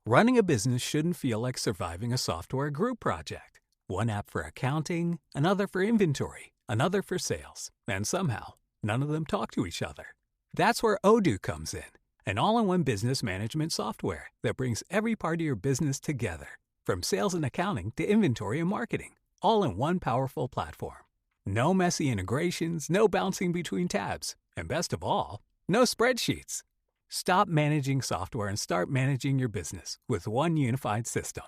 Running a business shouldn't feel like surviving a software group project. One app for accounting, another for inventory, another for sales, and somehow, none of them talk to each other. That's where Odoo comes in, an all-in-one business management software that brings every part of your business together, from sales and accounting to inventory and marketing, all in one powerful platform. No messy integrations, no bouncing between tabs, and best of all, no spreadsheets. Stop managing software and start managing your business with one unified system.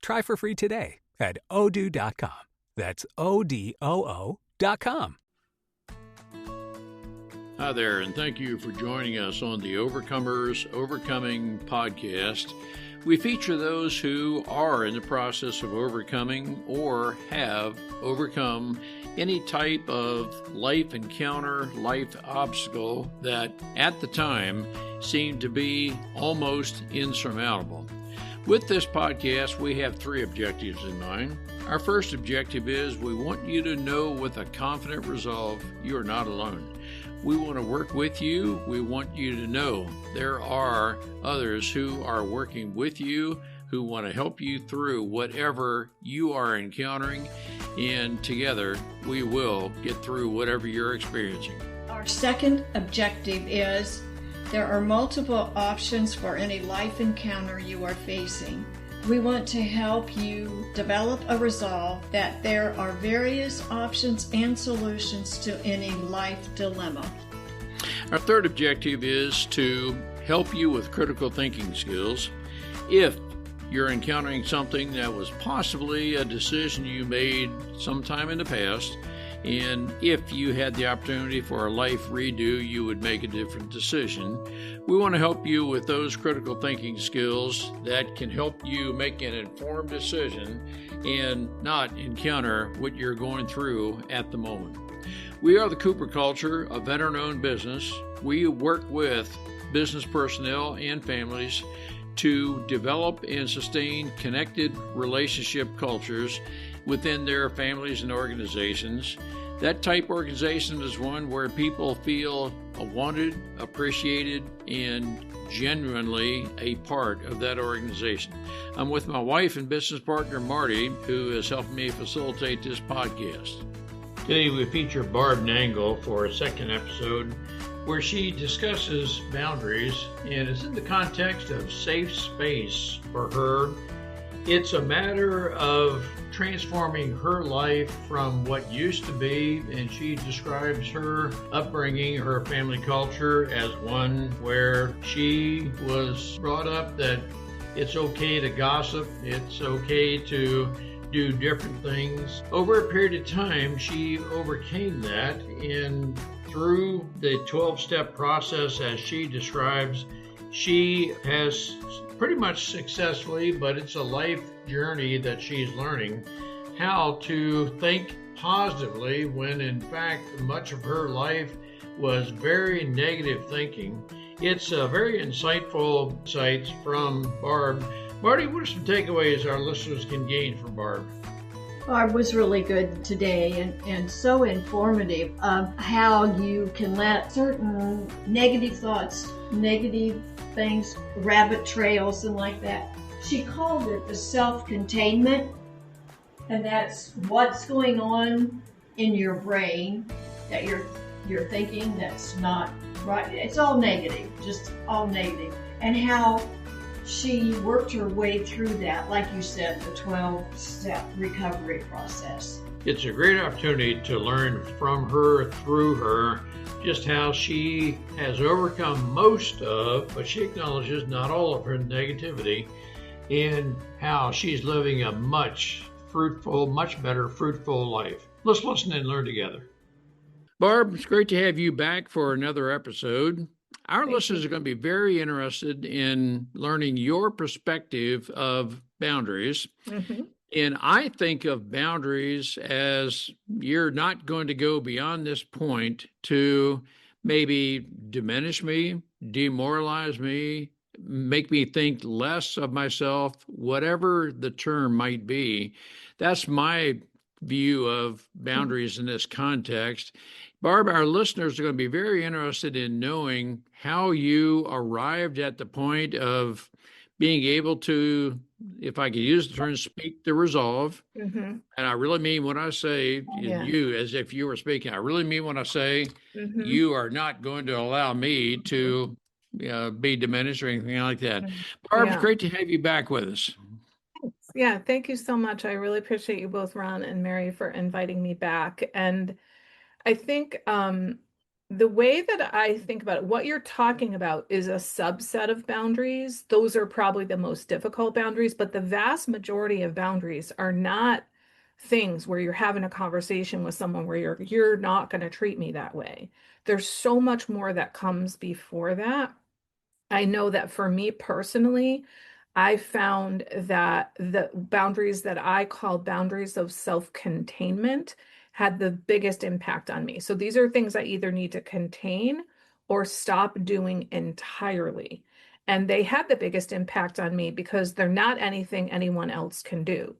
Try for free today at odoo.com. That's odoo.com. Hi there, and thank you for joining us on the Overcomers Overcoming podcast. We feature those who are in the process of overcoming or have overcome any type of life encounter, life obstacle that at the time seemed to be almost insurmountable. With this podcast, we have three objectives in mind. Our first objective is we want you to know with a confident resolve you are not alone. We want to work with you. We want you to know there are others who are working with you, who want to help you through whatever you are encountering, and together we will get through whatever you're experiencing. Our second objective is there are multiple options for any life encounter you are facing. We want to help you develop a resolve that there are various options and solutions to any life dilemma. Our third objective is to help you with critical thinking skills. If you're encountering something that was possibly a decision you made sometime in the past, and if you had the opportunity for a life redo, you would make a different decision. We want to help you with those critical thinking skills that can help you make an informed decision and not encounter what you're going through at the moment. We are the Cooper Culture, a veteran-owned business. We work with business personnel and families to develop and sustain connected relationship cultures within their families and organizations. That type organization is one where people feel wanted, appreciated, and genuinely a part of that organization. I'm with my wife and business partner, Marty, who has helped me facilitate this podcast. Today we feature Barb Nangle for a second episode where she discusses boundaries, and it's in the context of safe space for her. It's a matter of transforming her life from what used to be, and she describes her upbringing, her family culture, as one where she was brought up that it's okay to gossip, it's okay to do different things. Over a period of time, she overcame that, and through the 12-step process, as she describes, she has pretty much successfully, but it's a life journey that she's learning how to think positively when in fact much of her life was very negative thinking. It's very insightful insights from Barb. Marty, what are some takeaways our listeners can gain from Barb? Barb was really good today and so informative of how you can let certain negative thoughts, negative things, rabbit trails and like that. She called it the self-containment, and that's what's going on in your brain that you're thinking that's not right. It's all negative, just all negative. And how she worked her way through that, like you said, the 12-step recovery process. It's a great opportunity to learn from her, through her, just how she has overcome most of, but she acknowledges not all of her negativity, and how she's living a much better fruitful life. Let's listen and learn together. Barb, it's great to have you back for another episode. Our listeners are going to be very interested in learning your perspective of boundaries. Mm-hmm. And I think of boundaries as you're not going to go beyond this point to maybe diminish me, demoralize me, make me think less of myself, whatever the term might be. That's my view of boundaries in this context. Barb, our listeners are going to be very interested in knowing how you arrived at the point of being able to, if I could use the term, speak the resolve. Mm-hmm. And I really mean when I say Yeah. you, as if you were speaking, I really mean when I say Mm-hmm. you are not going to allow me to be diminished or anything like that. Barb, it's Yeah. great to have you back with us. Yeah, thank you so much. I really appreciate you both, Ron and Mary, for inviting me back. And I think the way that I think about it, what you're talking about is a subset of boundaries. Those are probably the most difficult boundaries, but the vast majority of boundaries are not things where you're having a conversation with someone where you're not going to treat me that way. There's so much more that comes before that. I know that for me personally, I found that the boundaries that I call boundaries of self-containment had the biggest impact on me. So these are things I either need to contain or stop doing entirely. And they had the biggest impact on me because they're not anything anyone else can do.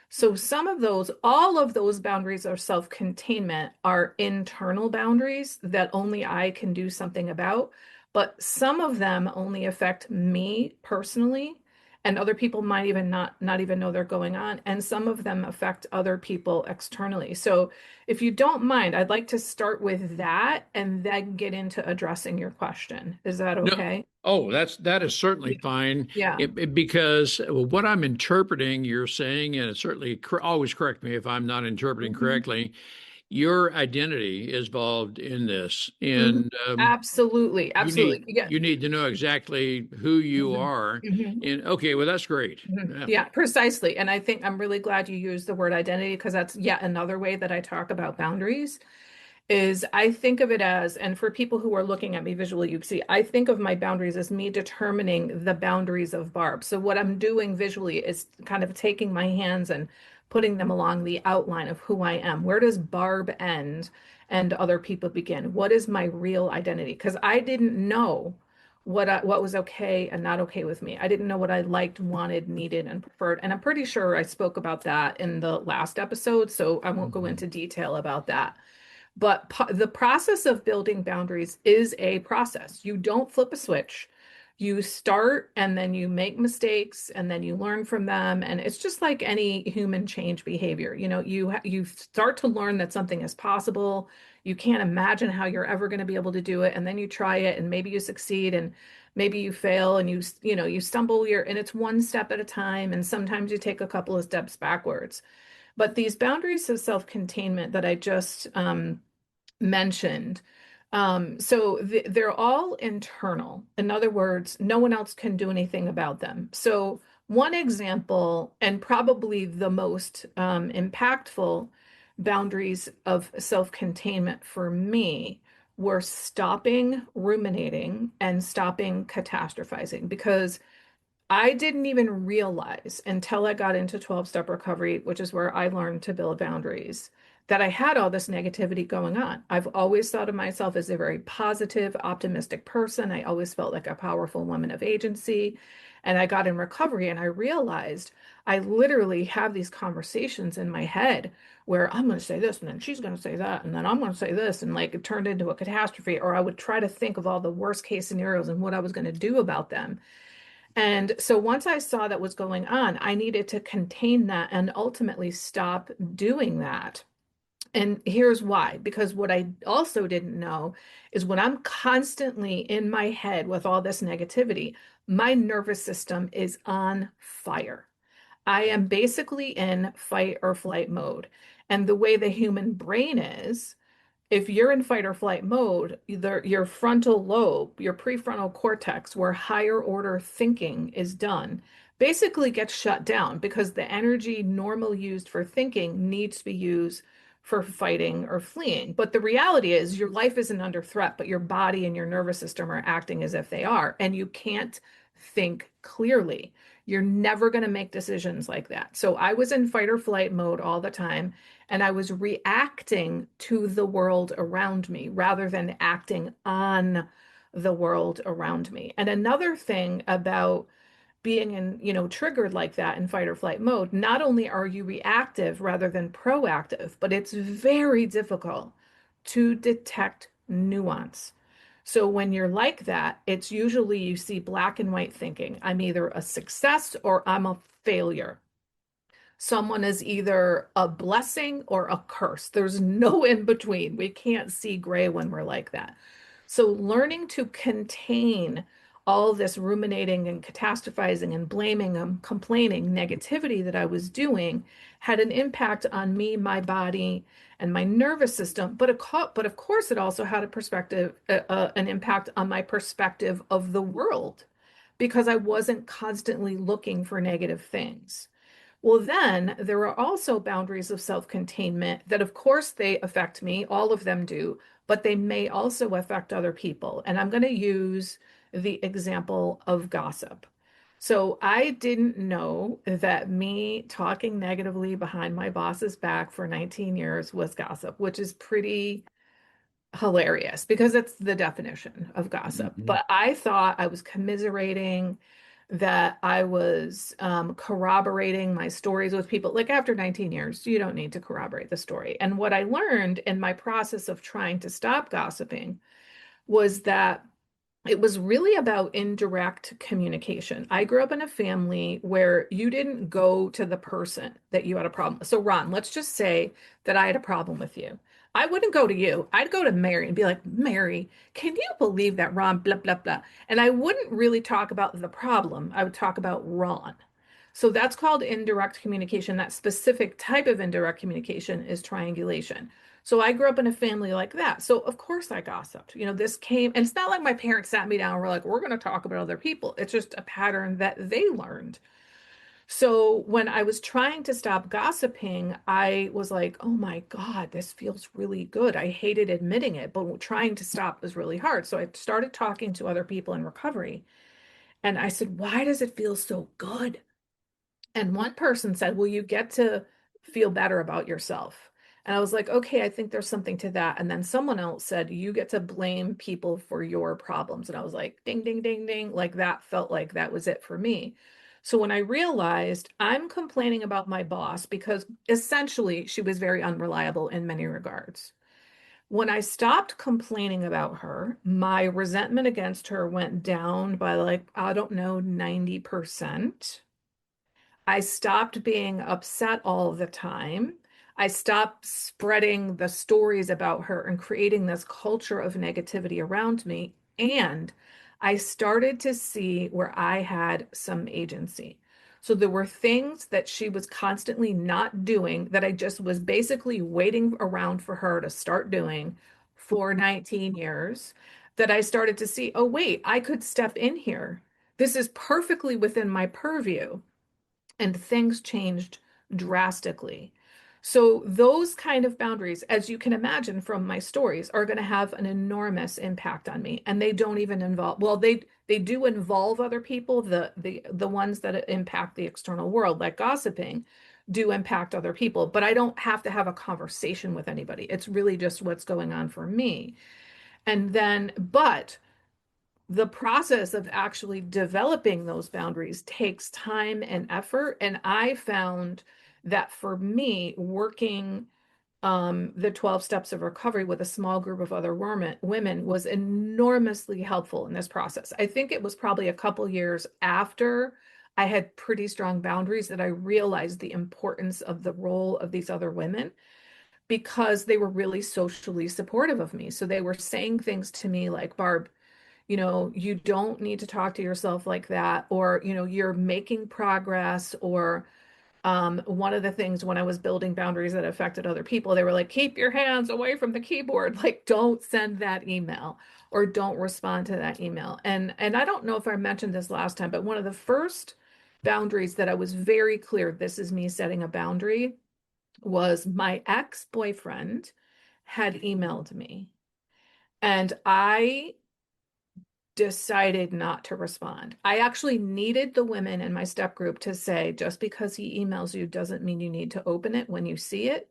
So some of those, all of those boundaries of self-containment are internal boundaries that only I can do something about, but some of them only affect me personally, and other people might even not even know they're going on, and some of them affect other people externally. So if you don't mind, I'd like to start with that and then get into addressing your question. Is that No, okay? oh, that is certainly fine. Yeah. Because what I'm interpreting you're saying, and it certainly always correct me if I'm not interpreting Mhm. correctly. Your identity is involved in this, Mhm. and Absolutely. Absolutely. Yeah. you need to know exactly who you Mhm. are. Mhm. And okay, well that's great. Mhm. Yeah. Yeah, precisely. And I think I'm really glad you used the word identity because that's yet another way that I talk about boundaries. Is I think of it as, and for people who are looking at me visually, you see, I think of my boundaries as me determining the boundaries of Barb. So what I'm doing visually is kind of taking my hands and putting them along the outline of who I am. Where does Barb end and other people begin? What is my real identity? Because I didn't know what was okay and not okay with me. I didn't know what I liked, wanted, needed, and preferred. And I'm pretty sure I spoke about that in the last episode, so I won't go into detail about that. But the process of building boundaries is a process. You don't flip a switch. You start and then you make mistakes and then you learn from them. And it's just like any human change behavior. You know, you start to learn that something is possible. You can't imagine how you're ever going to be able to do it. And then you try it and maybe you succeed and maybe you fail and you stumble and it's one step at a time. And sometimes you take a couple of steps backwards. But these boundaries of self-containment that I just mentioned, they're all internal. In other words, no one else can do anything about them. So one example, and probably the most impactful boundaries of self-containment for me were stopping ruminating and stopping catastrophizing because I didn't even realize until I got into 12-step recovery, which is where I learned to build boundaries, that I had all this negativity going on. I've always thought of myself as a very positive, optimistic person. I always felt like a powerful woman of agency. And I got in recovery and I realized I literally have these conversations in my head where I'm going to say this and then she's going to say that and then I'm going to say this, and like it turned into a catastrophe. Or I would try to think of all the worst case scenarios and what I was going to do about them. And so once I saw that was going on, I needed to contain that and ultimately stop doing that. And here's why, because what I also didn't know is when I'm constantly in my head with all this negativity, my nervous system is on fire. I am basically in fight or flight mode. And the way the human brain is, if you're in fight or flight mode, either your frontal lobe, your prefrontal cortex, where higher order thinking is done, basically gets shut down because the energy normally used for thinking needs to be used for fighting or fleeing. But the reality is your life isn't under threat, but your body and your nervous system are acting as if they are, and you can't think clearly. You're never going to make decisions like that. So I was in fight or flight mode all the time, and I was reacting to the world around me rather than acting on the world around me. And another thing about being triggered like that in fight or flight mode, not only are you reactive rather than proactive, but it's very difficult to detect nuance. So when you're like that, it's usually you see black and white thinking. I'm either a success or I'm a failure. Someone is either a blessing or a curse. There's no in between. We can't see gray when we're like that. So, learning to contain all this ruminating and catastrophizing and blaming and complaining negativity that I was doing had an impact on me, my body, and my nervous system. But of course, it also had a perspective, an impact on my perspective of the world because I wasn't constantly looking for negative things. Well, then there are also boundaries of self-containment that, of course, they affect me. All of them do, but they may also affect other people. And I'm going to use the example of gossip. So I didn't know that me talking negatively behind my boss's back for 19 years was gossip, which is pretty hilarious because it's the definition of gossip. Mhm. But I thought I was commiserating, that I was corroborating my stories with people. Like after 19 years, you don't need to corroborate the story. And what I learned in my process of trying to stop gossiping was that it was really about indirect communication. I grew up in a family where you didn't go to the person that you had a problem. So, Ron, let's just say that I had a problem with you. I wouldn't go to you. I'd go to Mary and be like, Mary, can you believe that Ron, blah, blah, blah. And I wouldn't really talk about the problem. I would talk about Ron. So that's called indirect communication. That specific type of indirect communication is triangulation. So I grew up in a family like that. So of course I gossiped. This came, and it's not like my parents sat me down and were like, we're going to talk about other people. It's just a pattern that they learned. So when I was trying to stop gossiping, I was like, oh my God, this feels really good. I hated admitting it, but trying to stop was really hard. So I started talking to other people in recovery. And I said, why does it feel so good? And one person said, well, you get to feel better about yourself. And I was like, okay, I think there's something to that. And then someone else said, you get to blame people for your problems. And I was like, ding, ding, ding, ding. Like that felt like that was it for me. So when I realized I'm complaining about my boss because essentially she was very unreliable in many regards. When I stopped complaining about her, my resentment against her went down by like, I don't know, 90%. I stopped being upset all the time. I stopped spreading the stories about her and creating this culture of negativity around me. And I started to see where I had some agency. So there were things that she was constantly not doing that I just was basically waiting around for her to start doing for 19 years that I started to see, oh, wait, I could step in here. This is perfectly within my purview, and things changed drastically. So those kind of boundaries, as you can imagine from my stories, are going to have an enormous impact on me. And they don't even involve, well, they do involve other people. The ones that impact the external world, like gossiping, do impact other people, but I don't have to have a conversation with anybody. It's really just what's going on for me. And then, but the process of actually developing those boundaries takes time and effort. And I found that for me, working the 12 steps of recovery with a small group of other women was enormously helpful in this process. I think it was probably a couple years after I had pretty strong boundaries that I realized the importance of the role of these other women because they were really socially supportive of me. So they were saying things to me like, Barb, you don't need to talk to yourself like that, or, you're making progress. Or one of the things when I was building boundaries that affected other people, they were like, keep your hands away from the keyboard. Like, don't send that email or don't respond to that email. And I don't know if I mentioned this last time, but one of the first boundaries that I was very clear, this is me setting a boundary, was my ex-boyfriend had emailed me. And I decided not to respond. I actually needed the women in my step group to say, just because he emails you doesn't mean you need to open it when you see it.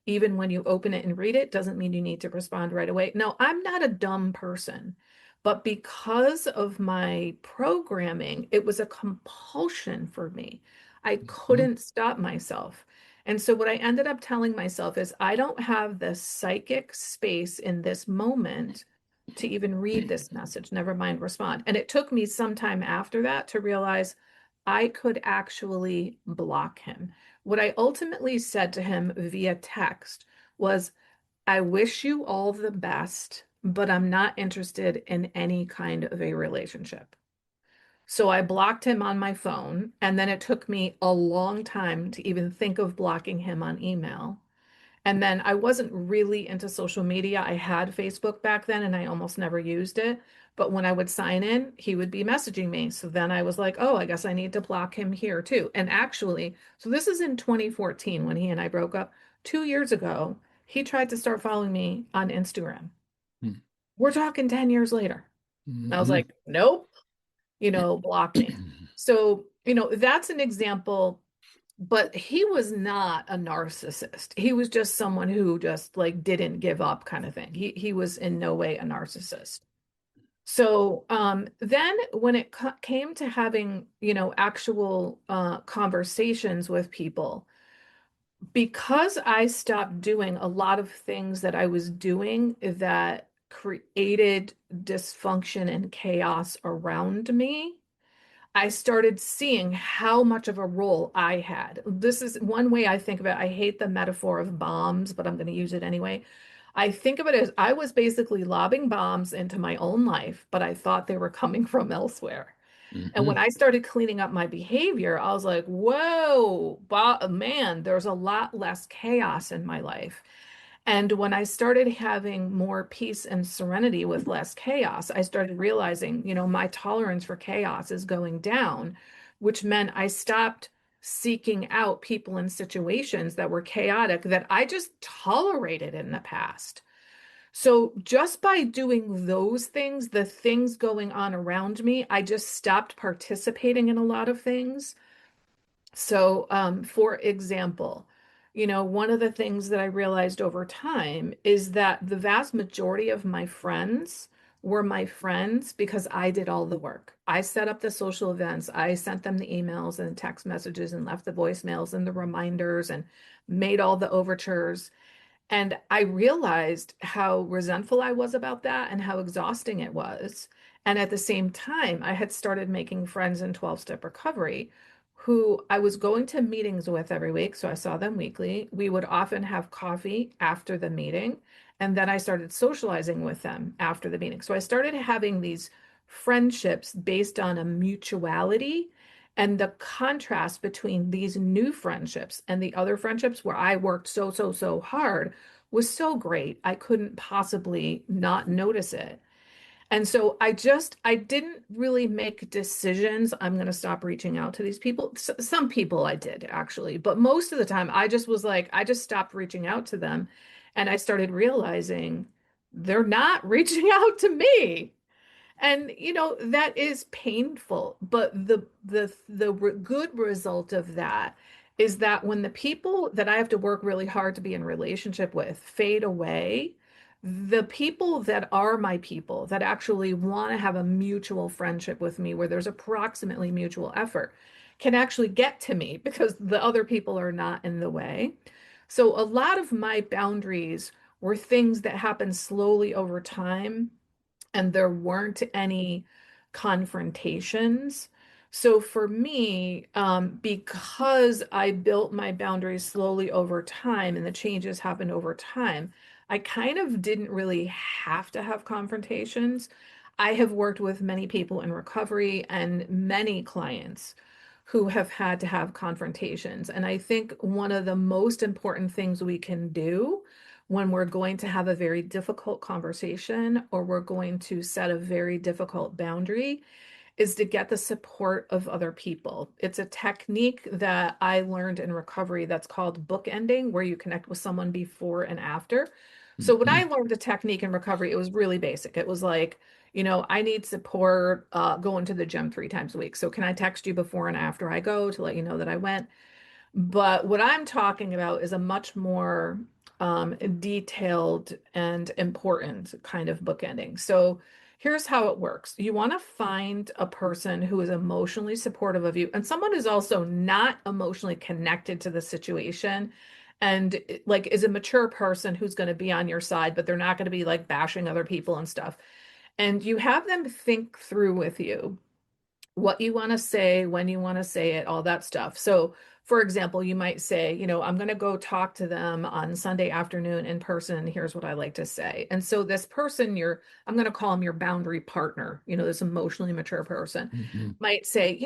Even when you open it and read it, doesn't mean you need to respond right away. No, I'm not a dumb person, but because of my programming, it was a compulsion for me. I Mhm. couldn't stop myself. And so what I ended up telling myself is I don't have the psychic space in this moment to even read this message, never mind respond. And it took me some time after that to realize I could actually block him. What I ultimately said to him via text was, I wish you all the best, but I'm not interested in any kind of a relationship. So I blocked him on my phone, and then it took me a long time to even think of blocking him on email. And then I wasn't really into social media. I had Facebook back then and I almost never used it. But when I would sign in, he would be messaging me. So then I was like, oh, I guess I need to block him here too. And actually, so this is in 2014 when he and I broke up. 2 years ago, he tried to start following me on Instagram. Hmm. We're talking 10 years later. And I was Mhm. like, nope, block me. So, that's an example, but he was not a narcissist. He was just someone who just like didn't give up kind of thing. He was in no way a narcissist. So then when it came to having, actual conversations with people, because I stopped doing a lot of things that I was doing that created dysfunction and chaos around me, I started seeing how much of a role I had. This is one way I think of it. I hate the metaphor of bombs, but I'm going to use it anyway. I think of it as I was basically lobbing bombs into my own life, but I thought they were coming from elsewhere. And when Mhm. I started cleaning up my behavior, I was like, whoa, man, there's a lot less chaos in my life. And when I started having more peace and serenity with less chaos, I started realizing, my tolerance for chaos is going down, which meant I stopped seeking out people and situations that were chaotic that I just tolerated in the past. So just by doing those things, the things going on around me, I just stopped participating in a lot of things. So, for example, one of the things that I realized over time is that the vast majority of my friends were my friends because I did all the work. I set up the social events, I sent them the emails and text messages and left the voicemails and the reminders and made all the overtures. And I realized how resentful I was about that and how exhausting it was. And at the same time, I had started making friends in 12-step recovery who I was going to meetings with every week. So I saw them weekly. We would often have coffee after the meeting. And then I started socializing with them after the meeting. So I started having these friendships based on a mutuality, and the contrast between these new friendships and the other friendships where I worked so, so, so hard was so great. I couldn't possibly not notice it. And so I didn't really make decisions. I'm going to stop reaching out to these people. Some people I did actually, but most of the time I just was like, I just stopped reaching out to them. And I started realizing they're not reaching out to me. And that is painful, but the good result of that is that when the people that I have to work really hard to be in relationship with fade away, the people that are my people that actually want to have a mutual friendship with me where there's approximately mutual effort can actually get to me because the other people are not in the way. So a lot of my boundaries were things that happened slowly over time, and there weren't any confrontations. So for me, because I built my boundaries slowly over time and the changes happened over time, I kind of didn't really have to have confrontations. I have worked with many people in recovery and many clients who have had to have confrontations. And I think one of the most important things we can do when we're going to have a very difficult conversation or we're going to set a very difficult boundary is to get the support of other people. It's a technique that I learned in recovery that's called bookending, where you connect with someone before and after. So when I Mhm. learned a technique in recovery, it was really basic. It was like, I need support going to the gym 3 times a week. So can I text you before and after I go to let you know that I went? But what I'm talking about is a much more detailed and important kind of bookending. So here's how it works. You want to find a person who is emotionally supportive of you and someone who's also not emotionally connected to the situation and like is a mature person who's going to be on your side, but they're not going to be like bashing other people and stuff. And you have them think through with you what you want to say, when you want to say it, all that stuff. So, for example, you might say, I'm going to go talk to them on Sunday afternoon in person, and here's what I like to say. And so this person, I'm going to call him your boundary partner, this emotionally mature person, Mhm. might say,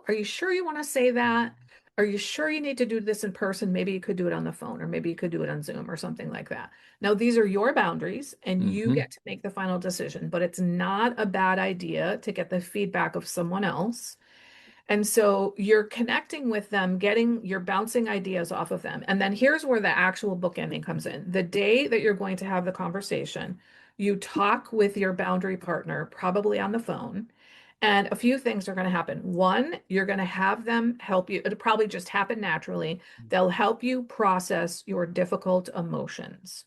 are you sure you want to say that? Are you sure you need to do this in person? Maybe you could do it on the phone, or maybe you could do it on Zoom or something like that. Now, these are your boundaries and you Mhm. get to make the final decision, but it's not a bad idea to get the feedback of someone else. And so you're connecting with them, you're bouncing ideas off of them. And then here's where the actual bookending comes in. The day that you're going to have the conversation, you talk with your boundary partner, probably on the phone, and a few things are going to happen. One, you're going to have them help you. It'll probably just happen naturally. They'll help you process your difficult emotions.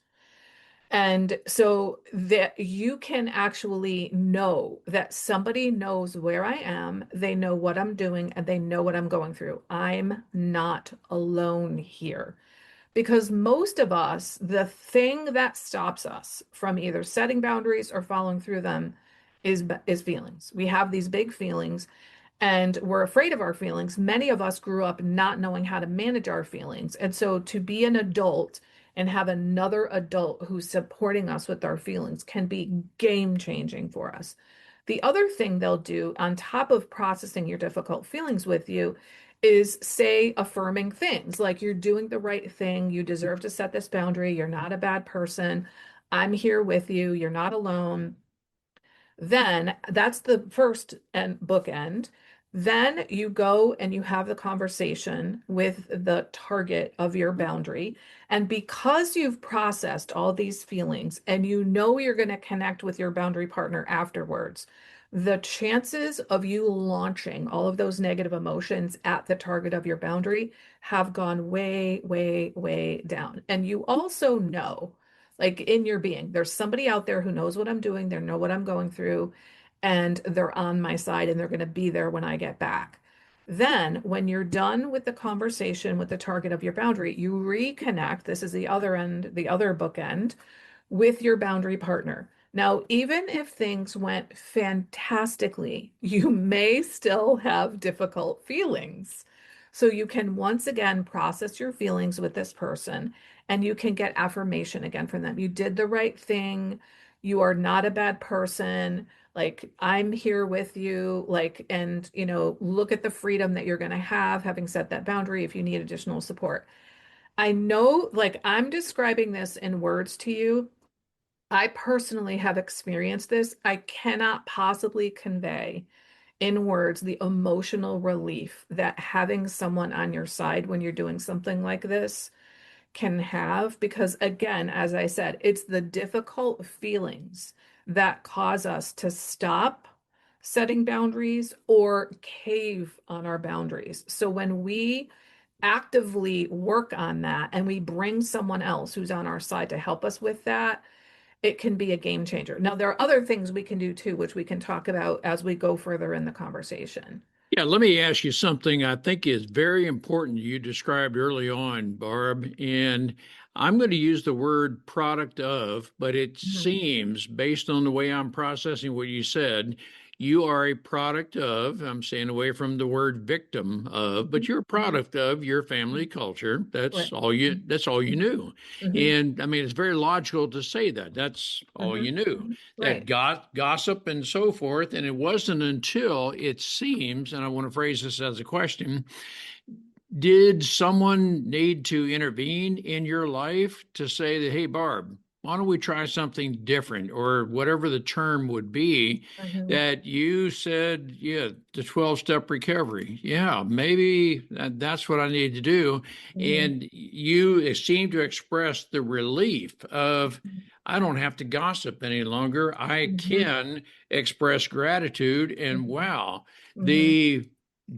And so that you can actually know that somebody knows where I am, they know what I'm doing, and they know what I'm going through. I'm not alone here. Because most of us, the thing that stops us from either setting boundaries or following through them is feelings. We have these big feelings and we're afraid of our feelings. Many of us grew up not knowing how to manage our feelings. And so to be an adult and have another adult who's supporting us with our feelings can be game changing for us. The other thing they'll do on top of processing your difficult feelings with you is say affirming things like you're doing the right thing, you deserve to set this boundary, you're not a bad person, I'm here with you, you're not alone. Then that's the first and bookend. Then you go and you have the conversation with the target of your boundary. And because you've processed all these feelings and you know you're going to connect with your boundary partner afterwards, the chances of you launching all of those negative emotions at the target of your boundary have gone way, way, way down. And you also know, like in your being, there's somebody out there who knows what I'm doing, they know what I'm going through, and they're on my side and they're going to be there when I get back. Then, when you're done with the conversation with the target of your boundary, you reconnect. This is the other end, the other bookend with your boundary partner. Now, even if things went fantastically, you may still have difficult feelings. So you can once again process your feelings with this person and you can get affirmation again from them. You did the right thing. You are not a bad person. Like, I'm here with you. Like, and, look at the freedom that you're going to have having set that boundary if you need additional support. I know, like, I'm describing this in words to you. I personally have experienced this. I cannot possibly convey in words the emotional relief that having someone on your side when you're doing something like this can have. Because, again, as I said, it's the difficult feelings that cause us to stop setting boundaries or cave on our boundaries. So when we actively work on that and we bring someone else who's on our side to help us with that, it can be a game changer. Now, there are other things we can do too, which we can talk about as we go further in the conversation. Yeah, let me ask you something I think is very important you described early on, Barb. And I'm going to use the word product of, but it Mhm. seems, based on the way I'm processing what you said, you are a product of, I'm staying away from the word victim of, but you're a Mhm. product of your family culture. Right. That's all you knew. Mhm. And I mean, it's very logical to say that. That's all you Mhm. knew, Mhm. that Right. gossip and so forth. And it wasn't until it seems, and I want to phrase this as a question, did someone need to intervene in your life to say that, hey, Barb, why don't we try something different, or whatever the term would be, Mhm. that you said, yeah, the 12-step recovery. Yeah, maybe that's what I need to do. Mhm. And you seem to express the relief of, I don't have to gossip any longer. I Mhm. can express gratitude. And Mhm. wow, Mhm. the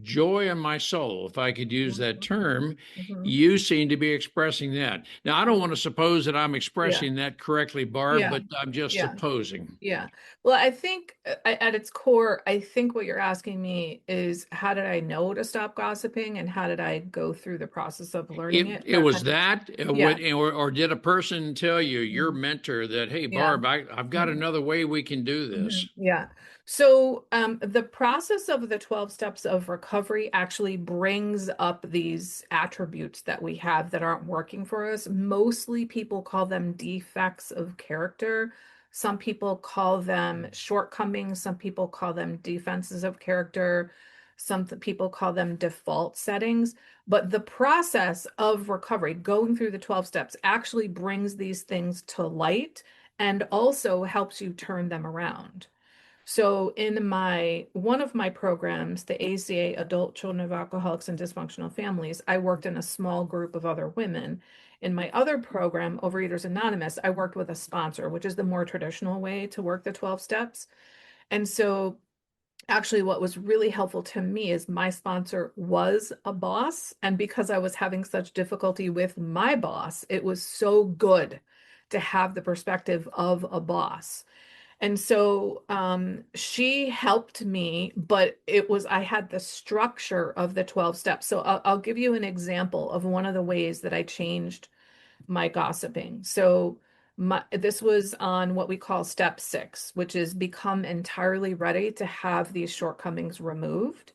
joy in my soul, if I could use that term. Mhm. You seem to be expressing that. Now, I don't want to suppose that I'm Yeah, expressing that correctly, Barb, yeah, but I'm just yeah. supposing. Yeah. Well, I think at its core, I think what you're asking me is how did I know to stop gossiping and how did I go through the process of learning it? It That was kind of, that, yeah. or did a person tell you, your Mhm. mentor, that, hey, Yeah. Barb, I've got Mhm. another way we can do this? Yeah. So the process of the 12 steps of recovery actually brings up these attributes that we have that aren't working for us. Mostly people call them defects of character. Some people call them shortcomings. Some people call them defenses of character. Some people call them default settings. But the process of recovery, going through the 12 steps, actually brings these things to light and also helps you turn them around. So in my one of my programs, the ACA Adult Children of Alcoholics and Dysfunctional Families, I worked in a small group of other women. In my other program, Overeaters Anonymous, I worked with a sponsor, which is the more traditional way to work the 12 steps. And so actually what was really helpful to me is my sponsor was a boss, and because I was having such difficulty with my boss, it was so good to have the perspective of a boss. And so she helped me, but I had the structure of the 12 steps. So I'll give you an example of one of the ways that I changed my gossiping. So this was on what we call step 6, which is become entirely ready to have these shortcomings removed.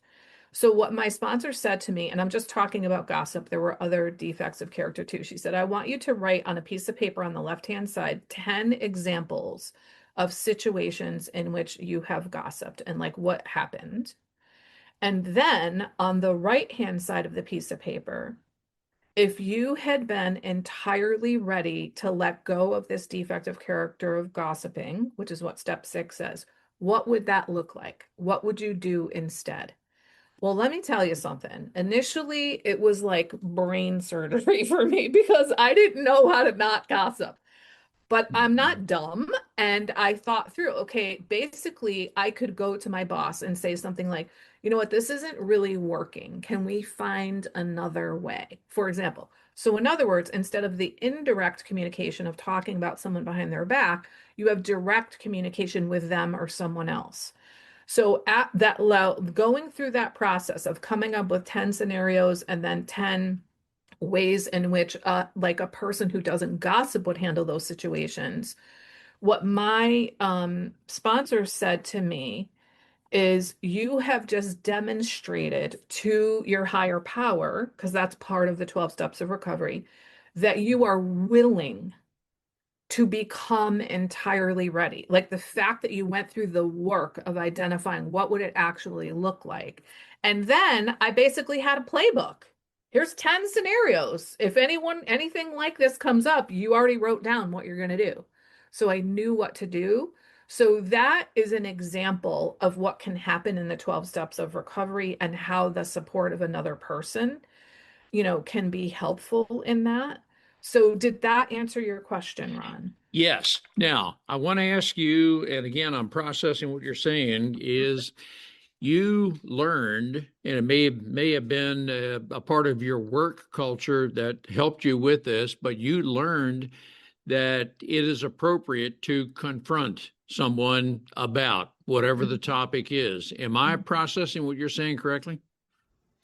So what my sponsor said to me, and I'm just talking about gossip, there were other defects of character too. She said, I want you to write on a piece of paper on the left-hand side 10 examples of situations in which you have gossiped and like what happened. And then on the right-hand side of the piece of paper, if you had been entirely ready to let go of this defect of character of gossiping, which is what step 6 says, what would that look like? What would you do instead? Well, let me tell you something. Initially, it was like brain surgery for me because I didn't know how to not gossip. But I'm not dumb. And I thought through, okay, basically, I could go to my boss and say something like, you know what, this isn't really working. Can we find another way? For example. So, in other words, instead of the indirect communication of talking about someone behind their back, you have direct communication with them or someone else. So at that level, going through that process of coming up with 10 scenarios and then 10 ways in which like a person who doesn't gossip would handle those situations, what my sponsor said to me is you have just demonstrated to your higher power, because that's part of the 12 steps of recovery, that you are willing to become entirely ready. Like the fact that you went through the work of identifying what would it actually look like. And then I basically had a playbook. Here's 10 scenarios. If anything like this comes up, you already wrote down what you're going to do. So I knew what to do. So that is an example of what can happen in the 12 steps of recovery and how the support of another person, can be helpful in that. So did that answer your question, Ron? Yes. Now, I want to ask you, and again, I'm processing what you're saying, is you learned, and it may have been a part of your work culture that helped you with this, but you learned that it is appropriate to confront someone about whatever the topic is. Am I processing what you're saying correctly?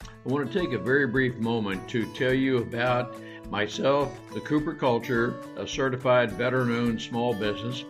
I want to take a very brief moment to tell you about myself, the Cooper Culture, a certified veteran-owned small business.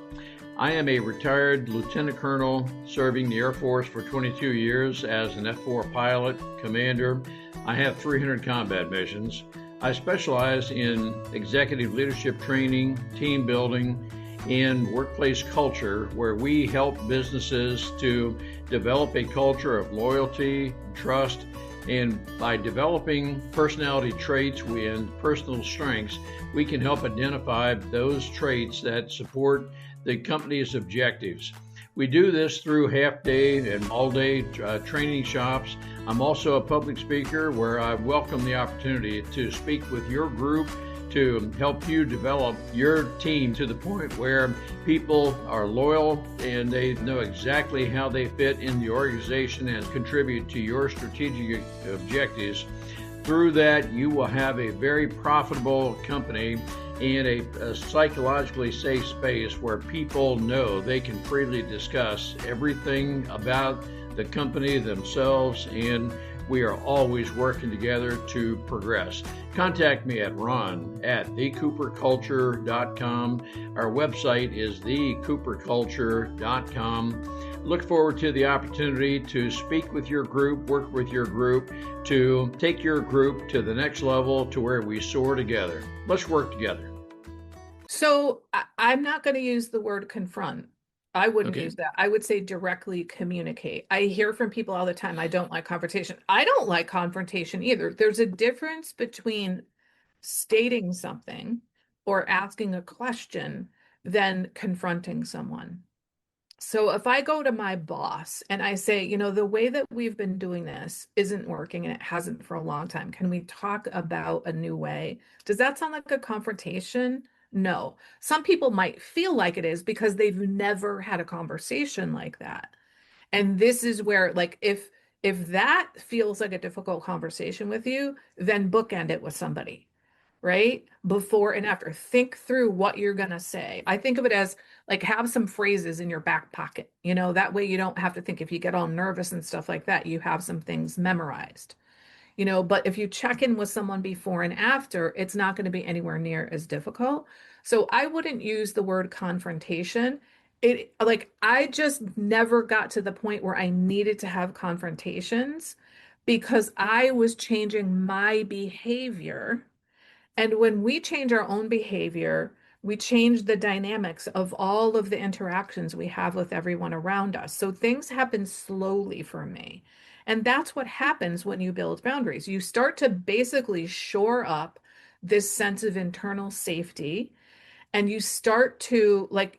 I am a retired lieutenant colonel serving the Air Force for 22 years as an F-4 pilot, commander. I have 300 combat missions. I specialize in executive leadership training, team building, and workplace culture, where we help businesses to develop a culture of loyalty, trust, and by developing personality traits and personal strengths, we can help identify those traits that support the company's objectives. We do this through half-day and all-day training shops. I'm also a public speaker where I welcome the opportunity to speak with your group to help you develop your team to the point where people are loyal and they know exactly how they fit in the organization and contribute to your strategic objectives. Through that, you will have a very profitable company and a psychologically safe space where people know they can freely discuss everything about the company themselves, and we are always working together to progress. Contact me at ron@thecooperculture.com. Our website is thecooperculture.com. Look forward to the opportunity to speak with your group, work with your group, to take your group to the next level to where we soar together. Let's work together. So I'm not going to use the word confront. I wouldn't Okay. use that. I would say directly communicate. I hear from people all the time, I don't like confrontation. I don't like confrontation either. There's a difference between stating something or asking a question than confronting someone. So if I go to my boss and I say, the way that we've been doing this isn't working and it hasn't for a long time. Can we talk about a new way? Does that sound like a confrontation? No. Some people might feel like it is because they've never had a conversation like that. And this is where, like, if that feels like a difficult conversation with you, then bookend it with somebody, right? Before and after. Think through what you're going to say. I think of it as like have some phrases in your back pocket. That way you don't have to think if you get all nervous and stuff like that, you have some things memorized. But if you check in with someone before and after, it's not going to be anywhere near as difficult. So I wouldn't use the word confrontation. It like I just never got to the point where I needed to have confrontations because I was changing my behavior. And when we change our own behavior, we change the dynamics of all of the interactions we have with everyone around us. So things happen slowly for me. And that's what happens when you build boundaries. You start to basically shore up this sense of internal safety, and you start to like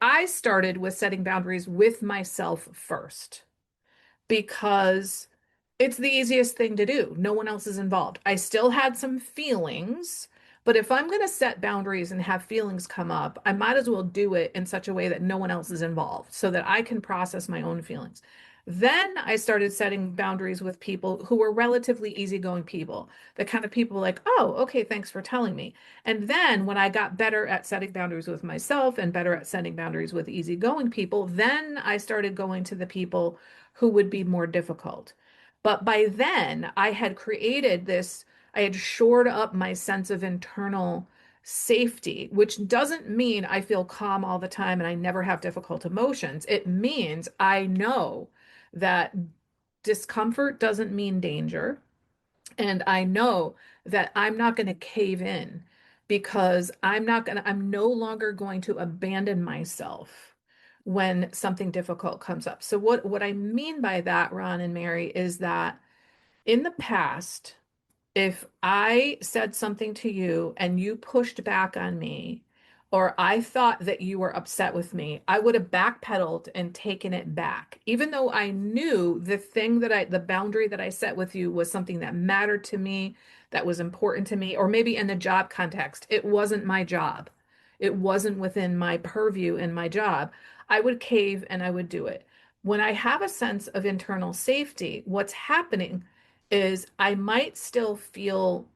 I started with setting boundaries with myself first because it's the easiest thing to do. No one else is involved. I still had some feelings, but if I'm going to set boundaries and have feelings come up, I might as well do it in such a way that no one else is involved so that I can process my own feelings. Then I started setting boundaries with people who were relatively easygoing people, the kind of people like, oh, okay, thanks for telling me. And then when I got better at setting boundaries with myself and better at setting boundaries with easygoing people, then I started going to the people who would be more difficult. But by then, I had created this, I had shored up my sense of internal safety, which doesn't mean I feel calm all the time and I never have difficult emotions. It means I know that discomfort doesn't mean danger. And I know that I'm not going to cave in because I'm no longer going to abandon myself when something difficult comes up. So what I mean by that, Ron and Mary, is that in the past, if I said something to you and you pushed back on me, or I thought that you were upset with me, I would have backpedaled and taken it back. Even though I knew the boundary that I set with you was something that mattered to me, that was important to me, or maybe in the job context, it wasn't my job. It wasn't within my purview in my job. I would cave and I would do it. When I have a sense of internal safety, what's happening is I might still feel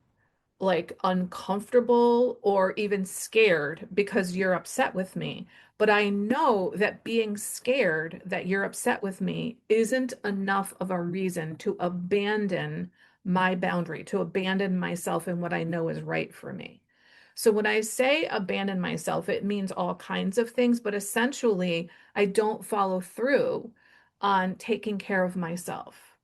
like uncomfortable or even scared because you're upset with me. But I know that being scared that you're upset with me isn't enough of a reason to abandon my boundary, to abandon myself in what I know is right for me. So when I say abandon myself, it means all kinds of things, but essentially, I don't follow through on taking care of myself.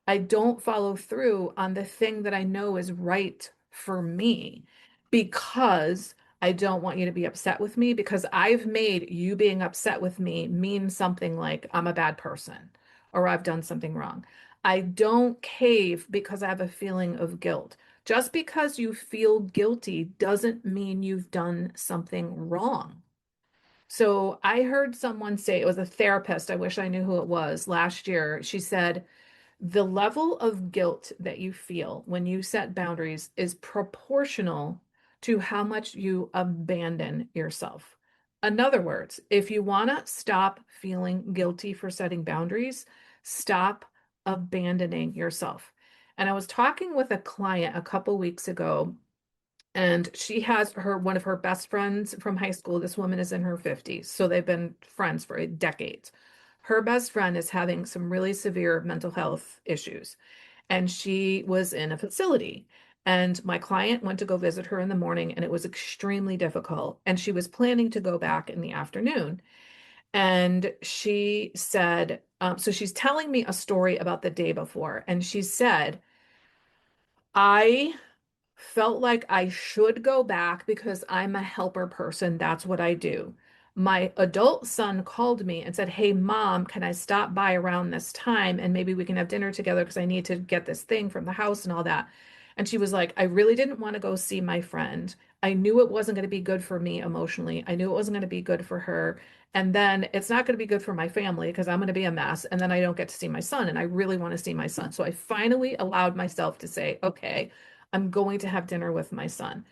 I don't follow through on the thing that I know is right for me because I don't want you to be upset with me because I've made you being upset with me mean something like I'm a bad person or I've done something wrong. I don't cave because I have a feeling of guilt. Just because you feel guilty doesn't mean you've done something wrong. So I heard someone say, it was a therapist, I wish I knew who it was, last year. She said, The level of guilt that you feel when you set boundaries is proportional to how much you abandon yourself. In other words, if you want to stop feeling guilty for setting boundaries, stop abandoning yourself. And I was talking with a client a couple weeks ago, and she has one of her best friends from high school. This woman is in her 50s, so they've been friends for decades. Her best friend is having some really severe mental health issues, and she was in a facility. And my client went to go visit her in the morning, and it was extremely difficult. And she was planning to go back in the afternoon. And she said, so she's telling me a story about the day before. And she said, I felt like I should go back because I'm a helper person. That's what I do. My adult son called me and said, "Hey, mom, can I stop by around this time and maybe we can have dinner together because I need to get this thing from the house and all that." And she was like, "I really didn't want to go see my friend. I knew it wasn't going to be good for me emotionally. I knew it wasn't going to be good for her. And then it's not going to be good for my family because I'm going to be a mess. And then I don't get to see my son. And I really want to see my son." So I finally allowed myself to say, "Okay, I'm going to have dinner with my son."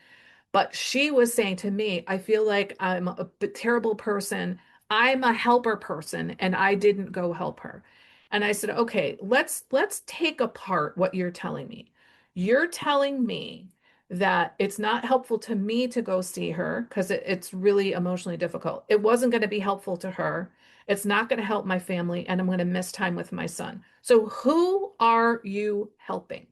But she was saying to me, "I feel like I'm a terrible person. I'm a helper person, and I didn't go help her." And I said, "Okay, let's take apart what you're telling me. You're telling me that it's not helpful to me to go see her because it's really emotionally difficult. It wasn't going to be helpful to her. It's not going to help my family, and I'm going to miss time with my son. So who are you helping?"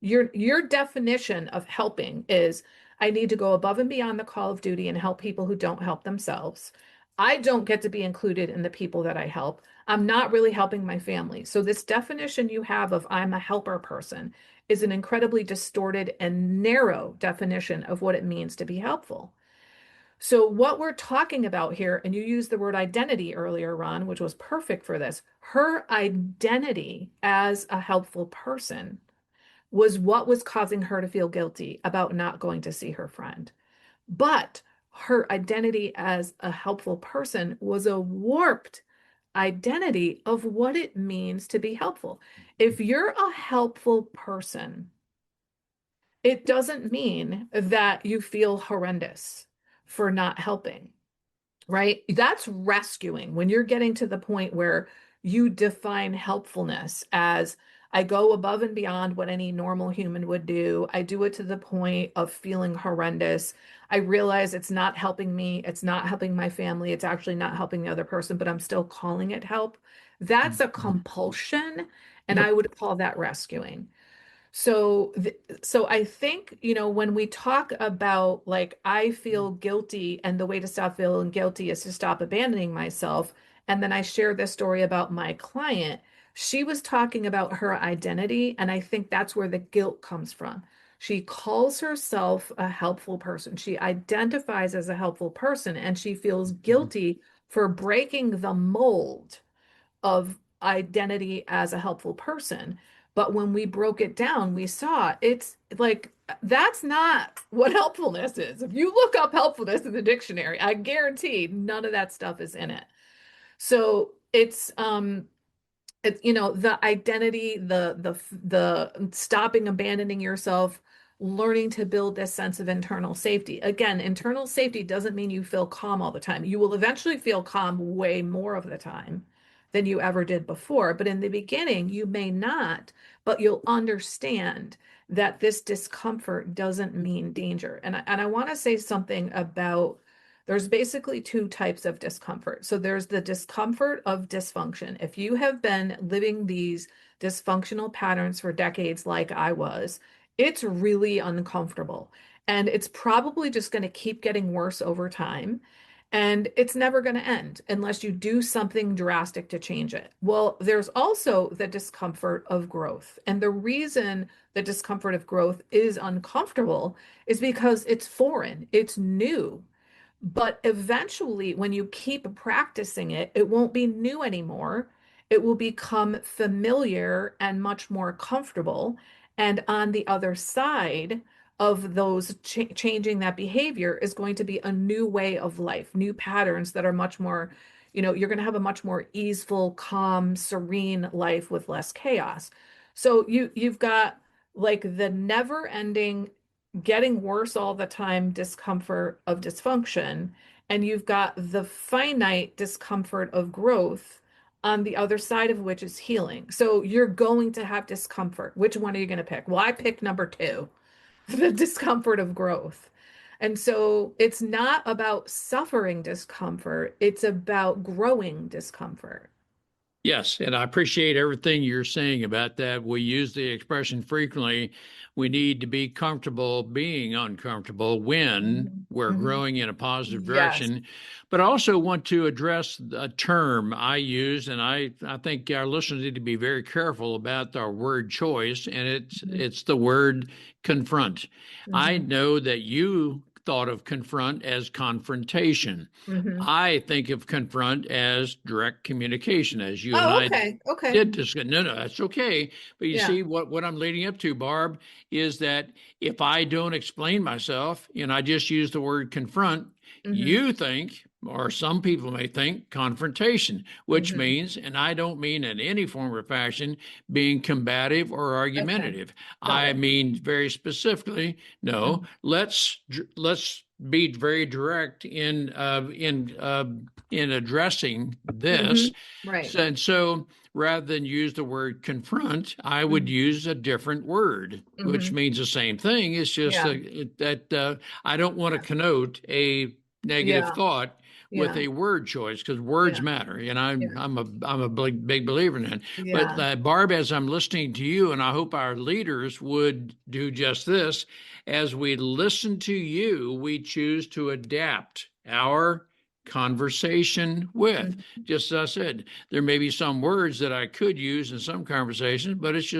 Your definition of helping is, I need to go above and beyond the call of duty and help people who don't help themselves. I don't get to be included in the people that I help. I'm not really helping my family. So this definition you have of I'm a helper person is an incredibly distorted and narrow definition of what it means to be helpful. So what we're talking about here, and you used the word identity earlier, Ron, which was perfect for this. Her identity as a helpful person was what was causing her to feel guilty about not going to see her friend. But her identity as a helpful person was a warped identity of what it means to be helpful. If you're a helpful person, it doesn't mean that you feel horrendous for not helping, right? That's rescuing. When you're getting to the point where you define helpfulness as, I go above and beyond what any normal human would do. I do it to the point of feeling horrendous. I realize it's not helping me. It's not helping my family. It's actually not helping the other person, but I'm still calling it help. That's a compulsion. And I would call that rescuing. So, so I think, when we talk about like, I feel guilty and the way to stop feeling guilty is to stop abandoning myself. And then I share this story about my client. She was talking about her identity, and I think that's where the guilt comes from. She calls herself a helpful person. She identifies as a helpful person, and she feels guilty for breaking the mold of identity as a helpful person. But when we broke it down, we saw it's like that's not what helpfulness is. If you look up helpfulness in the dictionary, I guarantee none of that stuff is in it. So it's the identity, the stopping abandoning yourself, learning to build this sense of internal safety. Again, internal safety doesn't mean you feel calm all the time. You will eventually feel calm way more of the time than you ever did before. But in the beginning, you may not, but you'll understand that this discomfort doesn't mean danger. And I want to say something about, there's basically two types of discomfort. So there's the discomfort of dysfunction. If you have been living these dysfunctional patterns for decades, like I was, it's really uncomfortable. And it's probably just going to keep getting worse over time. And it's never going to end unless you do something drastic to change it. Well, there's also the discomfort of growth. And the reason the discomfort of growth is uncomfortable is because it's foreign, it's new. But eventually, when you keep practicing it, it won't be new anymore. It will become familiar and much more comfortable. And on the other side of those changing that behavior is going to be a new way of life, new patterns that are much more you're going to have a much more easeful, calm, serene life with less chaos. So you've got like the never ending, getting worse all the time discomfort of dysfunction, and you've got the finite discomfort of growth on the other side of which is healing. So you're going to have discomfort. Which one are you going to pick? Well, I picked number two, the discomfort of growth. And so it's not about suffering discomfort, it's about growing discomfort. Yes, and I appreciate everything you're saying about that. We use the expression frequently. We need to be comfortable being uncomfortable when Mhm. we're Mhm. growing in a positive Yes. direction. But I also want to address a term I use, and I think our listeners need to be very careful about our word choice, and Mhm. it's the word confront. I Mhm. know that you thought of confront as confrontation. Mhm. I think of confront as direct communication, as you and Oh, I okay. Okay. did discuss. No, no, that's okay. But you Yeah. see, what I'm leading up to, Barb, is that if I don't explain myself and I just use the word confront, Mhm. you think, or some people may think, confrontation, which Mhm. means, and I don't mean in any form or fashion, being combative or Okay. argumentative. Got I it. mean very specifically, no, Mhm. let's be very direct in addressing this. Mhm. Right. So rather than use the word confront, I would Mhm. use a different word, which Mhm. means the same thing. It's just Yeah. that I don't want to connote a negative Yeah. thought with Yeah. a word choice because words Yeah. matter, and Yeah. I'm a big believer in that. But Yeah. Barb, as I'm listening to you, and I hope our leaders would do just this, as we listen to you, we choose to adapt our conversation with. Mhm. Just as I said, there may be some words that I could use in some conversations, but it's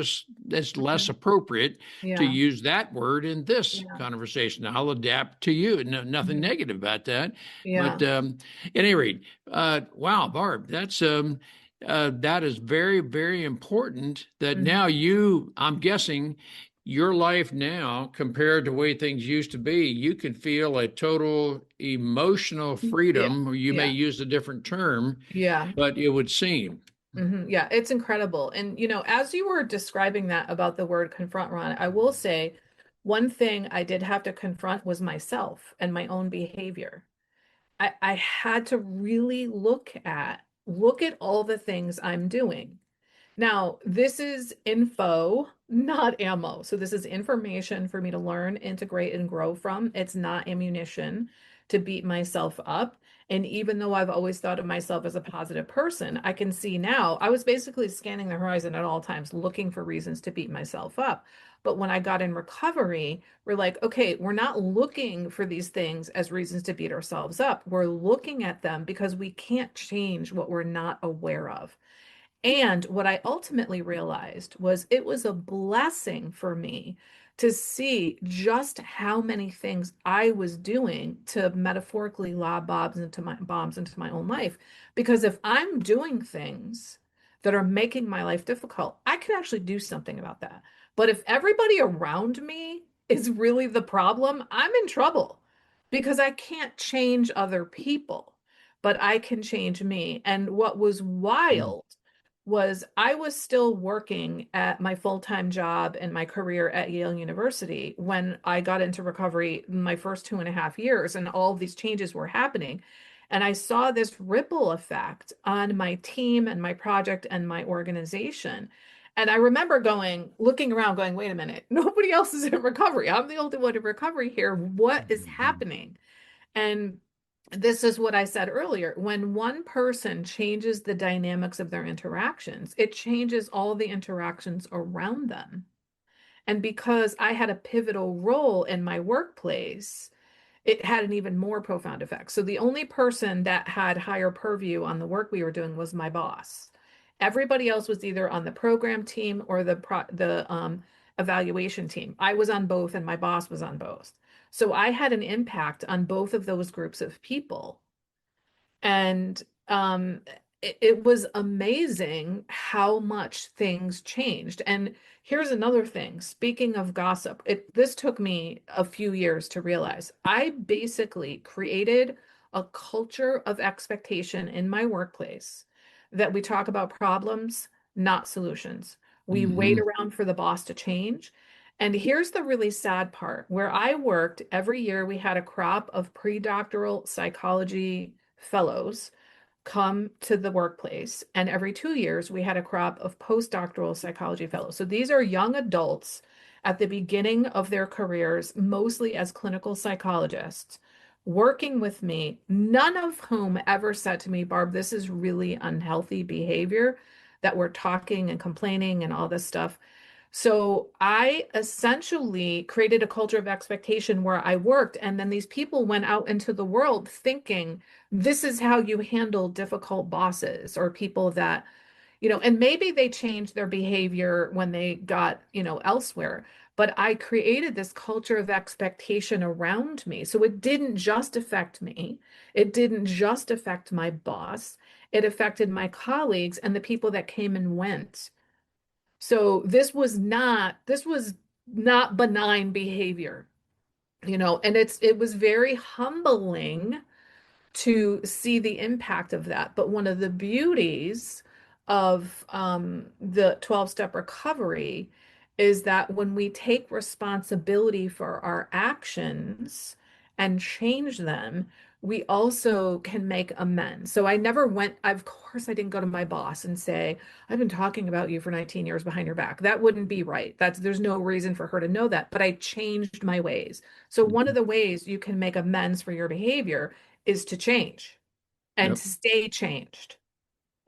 less Mhm. appropriate to Yeah. use that word in this Yeah. conversation. I'll adapt to you. No, nothing Mhm. negative about that. But Yeah. at any rate, wow, Barb, that is very, very important that now Mhm. I'm guessing your life now compared to the way things used to be, you can feel a total emotional Yeah. freedom, or you may Yeah. use a different term, Yeah. but it would seem. Yeah, it's incredible. And as you were describing that about the word confront, Ron, I will say one thing I did have to confront was myself and my own behavior. I had to really look at all the things I'm doing. Now, this is info, not ammo. So this is information for me to learn, integrate, and grow from. It's not ammunition to beat myself up. And even though I've always thought of myself as a positive person, I can see now I was basically scanning the horizon at all times, looking for reasons to beat myself up. But when I got in recovery, we're like, okay, we're not looking for these things as reasons to beat ourselves up. We're looking at them because we can't change what we're not aware of. And what I ultimately realized was it was a blessing for me to see just how many things I was doing to metaphorically lob bombs into my own life. Because if I'm doing things that are making my life difficult, I can actually do something about that. But if everybody around me is really the problem, I'm in trouble because I can't change other people, but I can change me. And what was wild was I was still working at my full-time job and my career at Yale University when I got into recovery my first 2.5 years, and all of these changes were happening. And I saw this ripple effect on my team and my project and my organization. And I remember looking around, going, wait a minute, nobody else is in recovery. I'm the only one in recovery here. What is happening? And this is what I said earlier. When one person changes the dynamics of their interactions, it changes all the interactions around them. And because I had a pivotal role in my workplace, it had an even more profound effect. So the only person that had higher purview on the work we were doing was my boss. Everybody else was either on the program team or the evaluation team. I was on both, and my boss was on both. So I had an impact on both of those groups of people. And it was amazing how much things changed. And here's another thing. Speaking of gossip, this took me a few years to realize. I basically created a culture of expectation in my workplace that we talk about problems, not solutions. We wait Hmm. around for the boss to change. And here's the really sad part. Where I worked, every year we had a crop of pre-doctoral psychology fellows come to the workplace. And every 2 years, we had a crop of postdoctoral psychology fellows. So these are young adults at the beginning of their careers, mostly as clinical psychologists, working with me, none of whom ever said to me, Barb, this is really unhealthy behavior that we're talking and complaining and all this stuff. So I essentially created a culture of expectation where I worked, and then these people went out into the world thinking this is how you handle difficult bosses or people that, and maybe they changed their behavior when they got, elsewhere. But I created this culture of expectation around me. So it didn't just affect me. It didn't just affect my boss. It affected my colleagues and the people that came and went. So this was not benign behavior, and it was very humbling to see the impact of that. But one of the beauties of the 12-step recovery is that when we take responsibility for our actions and change them, we also can make amends. So I never went, of course, I didn't go to my boss and say, I've been talking about you for 19 years behind your back. That wouldn't be right. There's no reason for her to know that. But I changed my ways. So one of the ways you can make amends for your behavior is to change and Yep. to stay changed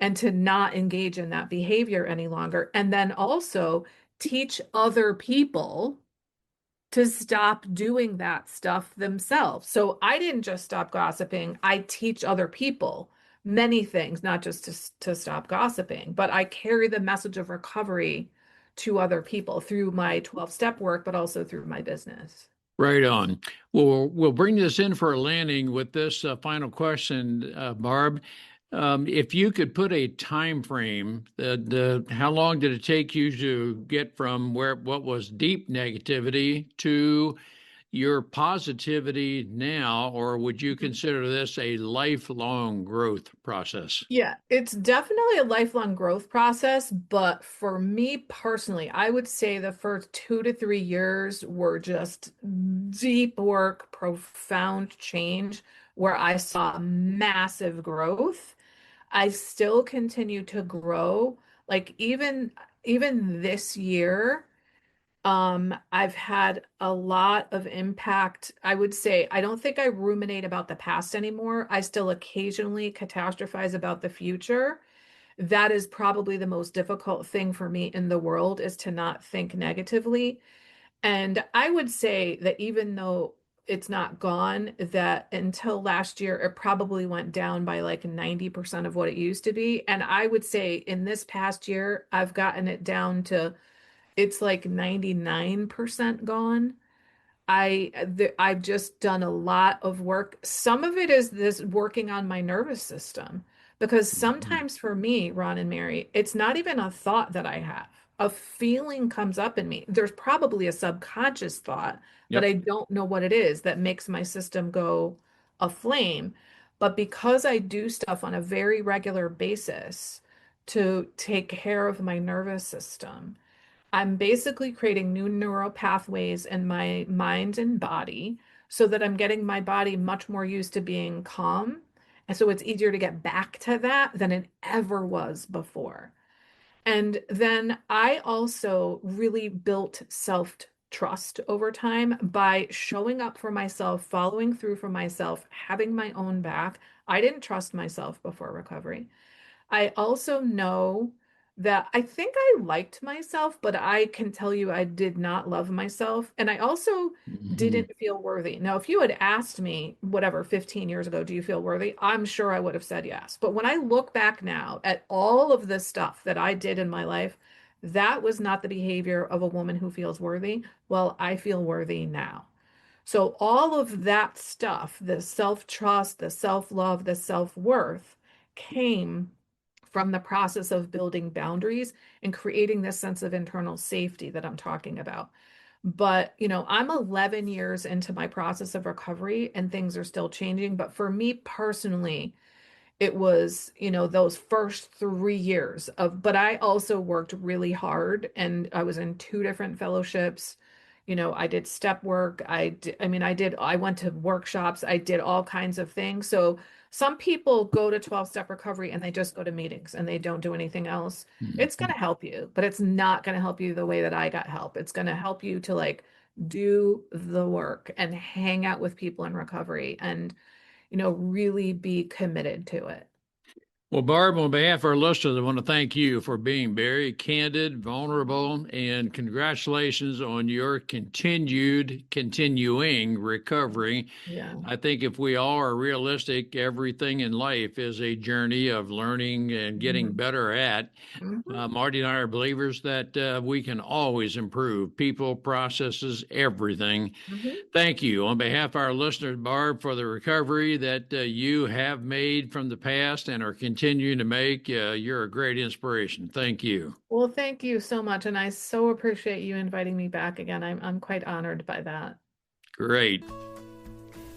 and to not engage in that behavior any longer. And then also teach other people to stop doing that stuff themselves. So I didn't just stop gossiping, I teach other people many things, not just to stop gossiping, but I carry the message of recovery to other people through my 12-step work, but also through my business. Right on. Well, we'll bring this in for a landing with this final question, Barb. If you could put a time frame, how long did it take you to get from what was deep negativity to your positivity now, or would you consider this a lifelong growth process? Yeah, it's definitely a lifelong growth process, but for me personally, I would say the first 2 to 3 years were just deep work, profound change where I saw massive growth. I still continue to grow. Like even this year, I've had a lot of impact. I would say I don't think I ruminate about the past anymore. I still occasionally catastrophize about the future. That is probably the most difficult thing for me in the world is to not think negatively. And I would say that even though it's not gone, that until last year, it probably went down by like 90% of what it used to be. And I would say in this past year, I've gotten it down to it's like 99% gone. I've just done a lot of work. Some of it is this working on my nervous system because Mhm. sometimes for me, Ron and Mary, it's not even a thought that I have. A feeling comes up in me. There's probably a subconscious thought, but Yep. I don't know what it is that makes my system go aflame. But because I do stuff on a very regular basis to take care of my nervous system, I'm basically creating new neural pathways in my mind and body so that I'm getting my body much more used to being calm. And so it's easier to get back to that than it ever was before. And then I also really built self-trust over time by showing up for myself, following through for myself, having my own back. I didn't trust myself before recovery. I also know that I think I liked myself, but I can tell you I did not love myself. And I also Mhm. didn't feel worthy. Now, if you had asked me, whatever, 15 years ago, do you feel worthy? I'm sure I would have said yes. But when I look back now at all of the stuff that I did in my life, that was not the behavior of a woman who feels worthy. Well, I feel worthy now. So all of that stuff, the self-trust, the self-love, the self-worth came from the process of building boundaries and creating this sense of internal safety that I'm talking about. But, I'm 11 years into my process of recovery and things are still changing. But for me personally, it was, those first 3 years but I also worked really hard and I was in two different fellowships. I did step work. I went to workshops. I did all kinds of things. So some people go to 12-step recovery and they just go to meetings and they don't do anything else. It's going to help you, but it's not going to help you the way that I got help. It's going to help you to like do the work and hang out with people in recovery and really be committed to it. Well, Barb, on behalf of our listeners, I want to thank you for being very candid, vulnerable, and congratulations on your continuing recovery. Yeah. I think if we all are realistic, everything in life is a journey of learning and getting better at. Marty and I are believers that we can always improve people, processes, everything. Thank you on behalf of our listeners, Barb, for the recovery that you have made from the past and are continuing to make. You're a great inspiration. Thank you. Well, thank you so much. And I so appreciate you inviting me back again. I'm quite honored by that. Great.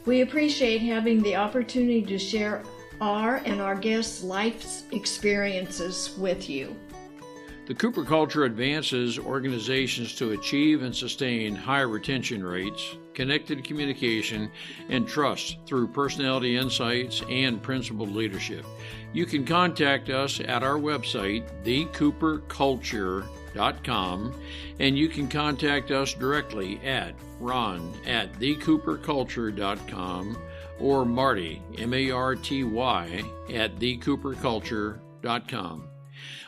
We appreciate having the opportunity to share our and our guests' life experiences with you. The Cooper culture advances organizations to achieve and sustain high retention rates, connected communication, and trust through personality insights and principled leadership. You can contact us at our website, thecooperculture.com, and you can contact us directly at ron@thecooperculture.com or Marty, M-A-R-T-Y, at thecooperculture.com.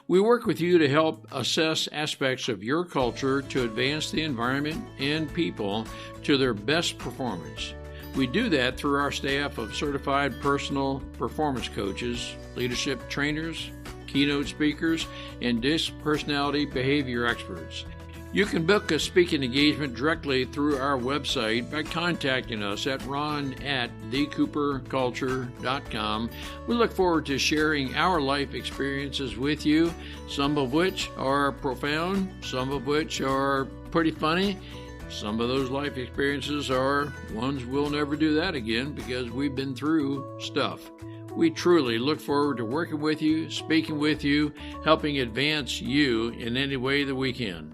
We work with you to help assess aspects of your culture to advance the environment and people to their best performance. We do that through our staff of certified personal performance coaches, leadership trainers, keynote speakers, and DISC personality behavior experts. You can book a speaking engagement directly through our website by contacting us at ron@thecooperculture.com. We look forward to sharing our life experiences with you, some of which are profound, some of which are pretty funny. Some of those life experiences are ones we'll never do that again because we've been through stuff. We truly look forward to working with you, speaking with you, helping advance you in any way that we can.